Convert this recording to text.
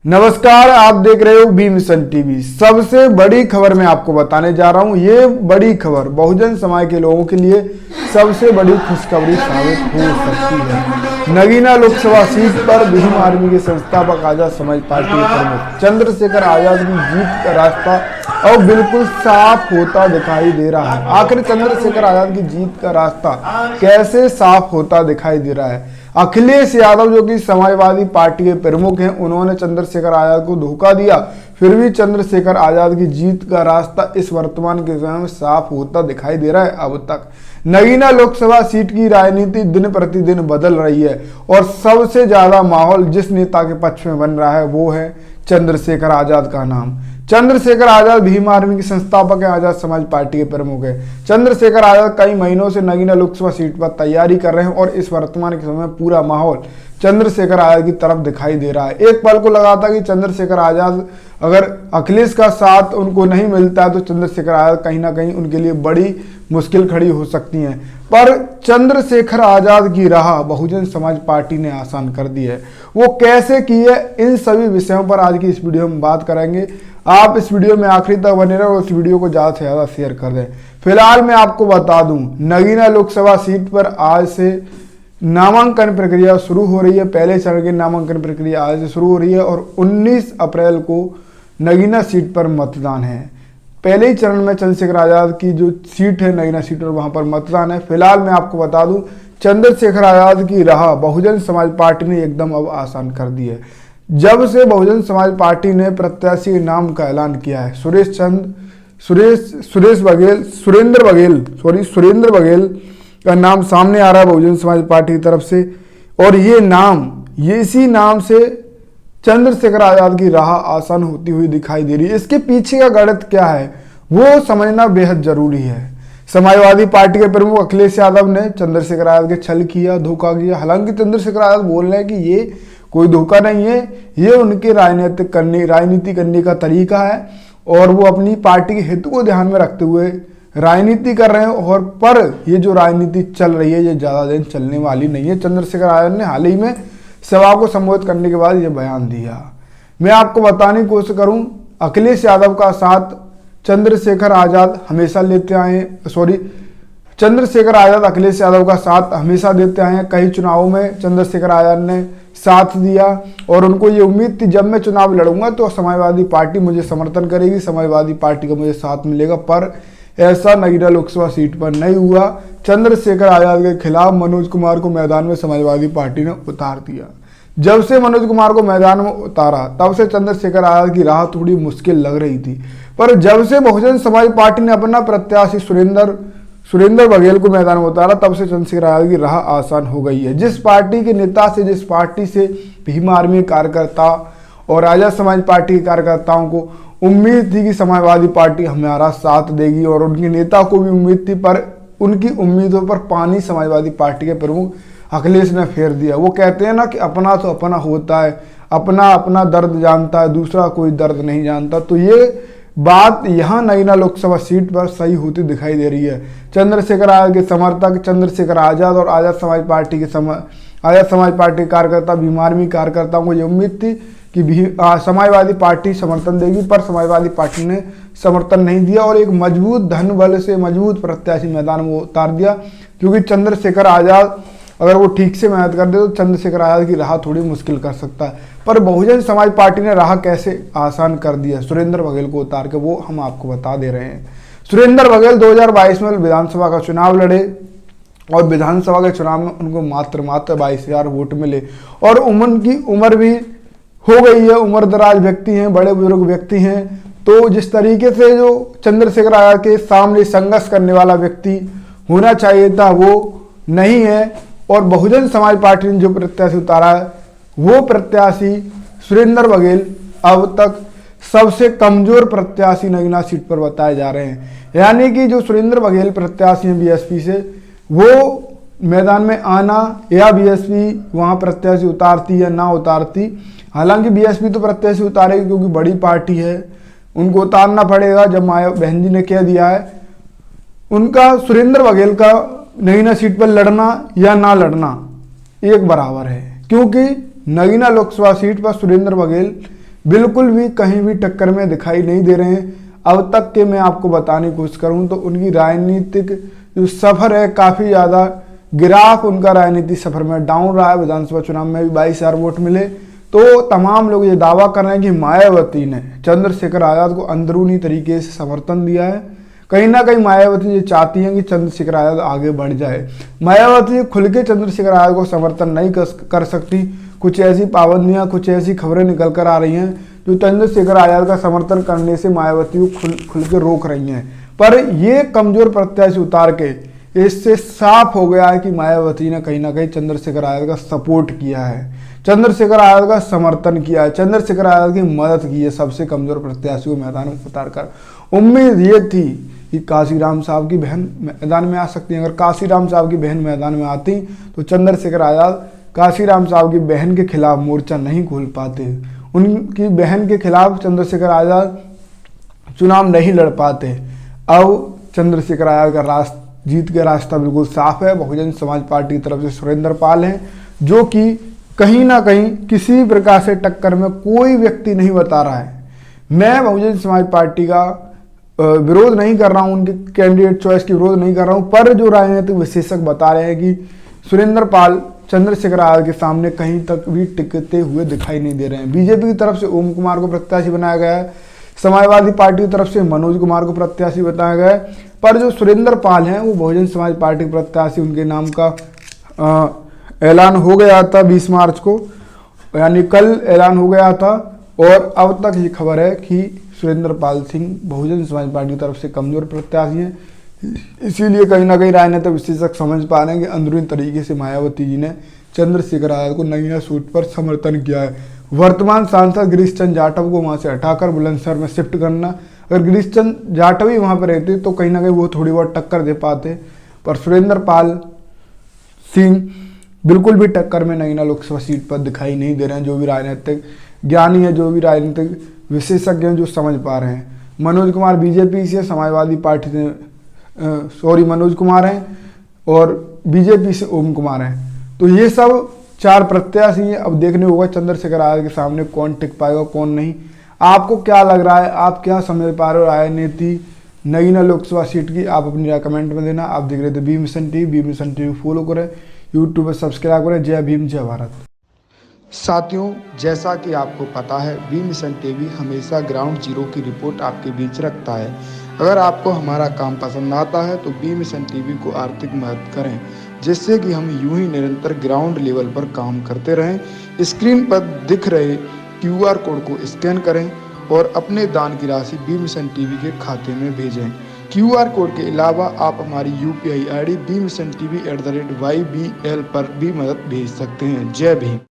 नमस्कार, आप देख रहे हो बी मिशन टीवी। सबसे बड़ी खबर मैं आपको बताने जा रहा हूं। ये बड़ी खबर बहुजन समाज के लोगों के लिए सबसे बड़ी खुशखबरी साबित हो सकती है। नगीना लोकसभा सीट पर भीम आर्मी के संस्थापक आजाद समाज पार्टी के प्रमुख चंद्रशेखर आजाद की जीत का रास्ता अब बिल्कुल साफ होता दिखाई दे रहा है। आखिर चंद्रशेखर आजाद की जीत का रास्ता कैसे साफ होता दिखाई दे रहा है? अखिलेश यादव जो कि समाजवादी पार्टी के प्रमुख हैं, उन्होंने चंद्रशेखर आजाद को धोखा दिया, फिर भी चंद्रशेखर आजाद की जीत का रास्ता इस वर्तमान के समय में साफ होता दिखाई दे रहा है। अब तक नगीना लोकसभा सीट की राजनीति दिन प्रतिदिन बदल रही है और सबसे ज्यादा माहौल जिस नेता के पक्ष में बन रहा है वो है चंद्रशेखर आजाद का नाम। चंद्रशेखर आजाद भीम आर्मी के संस्थापक है, आजाद समाज पार्टी के प्रमुख है। चंद्रशेखर आजाद कई महीनों से नगीना लोकसभा सीट पर तैयारी कर रहे हैं और इस वर्तमान के समय पूरा माहौल चंद्रशेखर आजाद की तरफ दिखाई दे रहा है। एक पल को लगा था कि चंद्रशेखर आजाद अगर अखिलेश का साथ उनको नहीं मिलता है तो चंद्रशेखर आजाद कहीं ना कहीं उनके लिए बड़ी मुश्किल खड़ी हो सकती है, पर चंद्रशेखर आजाद की राह बहुजन समाज पार्टी ने आसान कर दी है। वो कैसे की है, इन सभी विषयों पर आज की इस वीडियो में बात करेंगे। आप इस वीडियो में आखिरी तक बने रहो और इस वीडियो को ज़्यादा से ज़्यादा शेयर कर दें। फिलहाल मैं आपको बता दूं, नगीना लोकसभा सीट पर आज से नामांकन प्रक्रिया शुरू हो रही है। पहले चरण की नामांकन प्रक्रिया आज से शुरू हो रही है और 19 अप्रैल को नगीना सीट पर मतदान है। पहले ही चरण में चंद्रशेखर आजाद की जो सीट है नगीना सीट पर, वहां पर मतदान है। फिलहाल मैं आपको बता दूं, चंद्रशेखर आजाद की राह बहुजन समाज पार्टी ने एकदम अब आसान कर दी है। जब से बहुजन समाज पार्टी ने प्रत्याशी के नाम का ऐलान किया है, सुरेंद्र बघेल का नाम सामने आ रहा है बहुजन समाज पार्टी की तरफ से, और ये इसी नाम से चंद्रशेखर आजाद की राह आसान होती हुई दिखाई दे रही है। इसके पीछे का गणित क्या है वो समझना बेहद जरूरी है। समाजवादी पार्टी के प्रमुख अखिलेश यादव ने चंद्रशेखर आजाद के छल किया, धोखा किया। हालांकि चंद्रशेखर आजाद बोल रहे हैं कि ये कोई धोखा नहीं है, ये उनके राजनीति करने का तरीका है और वो अपनी पार्टी के हित को ध्यान में रखते हुए राजनीति कर रहे हैं। और पर ये जो राजनीति चल रही है ये ज्यादा दिन चलने वाली नहीं है। चंद्रशेखर आजाद ने हाल ही में सभा को संबोधित करने के बाद ये बयान दिया। मैं आपको बताने की कोशिश करूं, अखिलेश यादव का साथ चंद्रशेखर आजाद हमेशा लेते आए, चंद्रशेखर आजाद अखिलेश यादव का साथ हमेशा देते आए हैं। कई चुनावों में चंद्रशेखर आजाद ने साथ दिया और उनको ये उम्मीद थी जब मैं चुनाव लड़ूंगा तो समाजवादी पार्टी मुझे समर्थन करेगी, समाजवादी पार्टी का मुझे साथ मिलेगा, पर ऐसा नगीना लोकसभा सीट पर नहीं हुआ। चंद्रशेखर आजाद के खिलाफ मनोज कुमार को मैदान में समाजवादी पार्टी ने उतार दिया। जब से मनोज कुमार को मैदान में उतारा तब से चंद्रशेखर आजाद की राह थोड़ी मुश्किल लग रही थी, पर जब से बहुजन समाज पार्टी ने अपना प्रत्याशी सुरेंद्र बघेल को मैदान में उतारा तब से चंद्रशेखर आजाद की राह आसान हो गई है। जिस पार्टी के नेता से, जिस पार्टी से भीम आर्मी कार्यकर्ता और आजाद समाज पार्टी के कार्यकर्ताओं को उम्मीद थी कि समाजवादी पार्टी हमारा साथ देगी और उनके नेता को भी उम्मीद थी, पर उनकी उम्मीदों पर पानी समाजवादी पार्टी के प्रमुख अखिलेश ने फेर दिया। वो कहते हैं ना कि अपना तो अपना होता है, अपना अपना दर्द जानता है, दूसरा कोई दर्द नहीं जानता। तो ये बात यहाँ नगीना लोकसभा सीट पर सही होती दिखाई दे रही है। चंद्रशेखर आजाद के समर्थक, चंद्रशेखर आजाद और आजाद समाज पार्टी के कार्यकर्ता, भीम आर्मी कार्यकर्ताओं को ये उम्मीद थी कि समाजवादी पार्टी समर्थन देगी, पर समाजवादी पार्टी ने समर्थन नहीं दिया और एक मजबूत धन बल से मजबूत प्रत्याशी मैदान में उतार दिया। क्योंकि चंद्रशेखर आजाद अगर वो ठीक से मेहनत कर दे तो चंद्रशेखर आजाद की राह थोड़ी मुश्किल कर सकता है, पर बहुजन समाज पार्टी ने राह कैसे आसान कर दिया सुरेंद्र बघेल को उतार के, वो हम आपको बता दे रहे हैं। सुरेंद्र बघेल 2022 में विधानसभा का चुनाव लड़े और विधानसभा के चुनाव में उनको मात्र 22,000 वोट मिले और उनकी उम्र भी हो गई है, उम्र दराज व्यक्ति हैं, बड़े बुजुर्ग व्यक्ति हैं। तो जिस तरीके से जो चंद्रशेखर आजाद के सामने संघर्ष करने वाला व्यक्ति होना चाहिए था वो नहीं है और बहुजन समाज पार्टी ने जो प्रत्याशी उतारा है वो प्रत्याशी सुरेंद्र बघेल अब तक सबसे कमजोर प्रत्याशी नगीना सीट पर बताए जा रहे हैं। यानी कि जो सुरेंद्र बघेल प्रत्याशी हैं बीएसपी से, वो मैदान में आना या बीएसपी वहां प्रत्याशी उतारती या ना उतारती, हालांकि बीएसपी तो प्रत्याशी उतारेगी क्योंकि बड़ी पार्टी है, उनको उतारना पड़ेगा। जब माया बहन जी ने कह दिया है, उनका सुरेंद्र बघेल का नगीना सीट पर लड़ना या ना लड़ना एक बराबर है, क्योंकि नगीना लोकसभा सीट पर सुरेंद्र बघेल बिल्कुल भी कहीं भी टक्कर में दिखाई नहीं दे रहे हैं। अब तक के मैं आपको बताने की कोशिश करूं तो उनकी राजनीतिक जो सफर है काफ़ी ज़्यादा गिराफ उनका राजनीतिक सफर में डाउन रहा है। विधानसभा चुनाव में भी 22,000 वोट मिले। तो तमाम लोग ये दावा कर रहे हैं कि मायावती ने चंद्रशेखर आज़ाद को अंदरूनी तरीके से समर्थन दिया है। कहीं ना कहीं मायावती ये चाहती हैं कि चंद्रशेखर आज़ाद आगे बढ़ जाए। मायावती खुल के चंद्रशेखर आज़ाद को समर्थन नहीं कर सकती। कुछ ऐसी पाबंदियां, कुछ ऐसी खबरें निकल कर आ रही हैं जो चंद्रशेखर आज़ाद का समर्थन करने से मायावती को खुल के रोक रही हैं। पर ये कमजोर प्रत्याशी उतार के इससे साफ हो गया है कि मायावती ने कहीं ना कहीं चंद्रशेखर आज़ाद का सपोर्ट किया है, चंद्रशेखर आज़ाद का समर्थन किया है, चंद्रशेखर आज़ाद की मदद की है सबसे कमजोर प्रत्याशी को मैदान में उतार कर। उम्मीद ये थी कि काशीराम साहब की बहन मैदान में आ सकती है। अगर काशीराम साहब की बहन मैदान में आती तो चंद्रशेखर आज़ाद काशीराम साहब की बहन के खिलाफ मोर्चा नहीं खोल पाते, उनकी बहन के खिलाफ चंद्रशेखर आज़ाद चुनाव नहीं लड़ पाते। अब चंद्रशेखर आज़ाद का जीत का रास्ता बिल्कुल साफ है। बहुजन समाज पार्टी की तरफ से सुरेंद्र पाल हैं, जो कि कहीं ना कहीं किसी प्रकार से टक्कर में कोई व्यक्ति नहीं बता रहा है। मैं बहुजन समाज पार्टी का विरोध नहीं कर रहा हूं, उनके कैंडिडेट चॉइस की विरोध नहीं कर रहा हूं, पर जो राजनीतिक विशेषज्ञ बता रहे हैं कि सुरेंद्र पाल चंद्रशेखर आज़ाद के सामने कहीं तक भी टिकते हुए दिखाई नहीं दे रहे हैं। बीजेपी की तरफ से ओम कुमार को प्रत्याशी बनाया गया है, समाजवादी पार्टी की तरफ से मनोज कुमार को प्रत्याशी बताया गया है, पर जो सुरेंद्र पाल हैं वो बहुजन समाज पार्टी के प्रत्याशी, उनके नाम का ऐलान हो गया था 20 मार्च को, यानी कल ऐलान हो गया था। और अब तक ये खबर है कि सुरेंद्र पाल सिंह बहुजन समाज पार्टी की तरफ से कमजोर प्रत्याशी हैं। इसीलिए कहीं ना कहीं राजनीतिक विशेषज्ञ समझ पा रहे हैं कि अंदरूनी तरीके से मायावती जी ने चंद्रशेखर आज़ाद को नगीना सीट पर समर्थन किया है। वर्तमान सांसद गिरीश चंद्र जाटव को वहां से हटाकर बुलंदशहर में शिफ्ट करना, अगर गिरीश चंद्र जाटव ही वहां पर रहते तो कहीं ना कहीं वो थोड़ी बहुत टक्कर दे पाते, पर सुरेंद्र पाल सिंह बिल्कुल भी टक्कर में नगीना लोकसभा सीट पर दिखाई नहीं दे रहे हैं। जो भी राजनीतिक ज्ञानी है, जो भी राजनीतिक विशेषज्ञ हैं, जो समझ पा रहे हैं। मनोज कुमार बीजेपी से, समाजवादी पार्टी से मनोज कुमार हैं, और बीजेपी से ओम कुमार हैं। तो ये सब 4 प्रत्याशी हैं। अब देखने होगा चंद्रशेखर आज़ाद के सामने कौन टिक पाएगा कौन नहीं। आपको क्या लग रहा है, आप क्या समझ पा रहे हो राजनीति नगीना लोकसभा सीट की? आप अपनी राय कमेंट में देना। आप देख रहे थे बी मिशन टीवी फॉलो करें, यूट्यूब पर सब्सक्राइब करें। जय भीम, जय भारत। साथियों, जैसा कि आपको पता है, बी मिशन टीवी हमेशा ग्राउंड जीरो की रिपोर्ट आपके बीच रखता है। अगर आपको हमारा काम पसंद आता है तो बी मिशन टीवी को आर्थिक मदद करें, जिससे कि हम यूं ही निरंतर ग्राउंड लेवल पर काम करते रहें। स्क्रीन पर दिख रहे QR कोड को स्कैन करें और अपने दान की राशि बी मिशन टीवी के खाते में भेजें। QR कोड के अलावा आप हमारी UPI ID bmissiontv@ybl पर भी मदद भेज सकते हैं। जय भीम।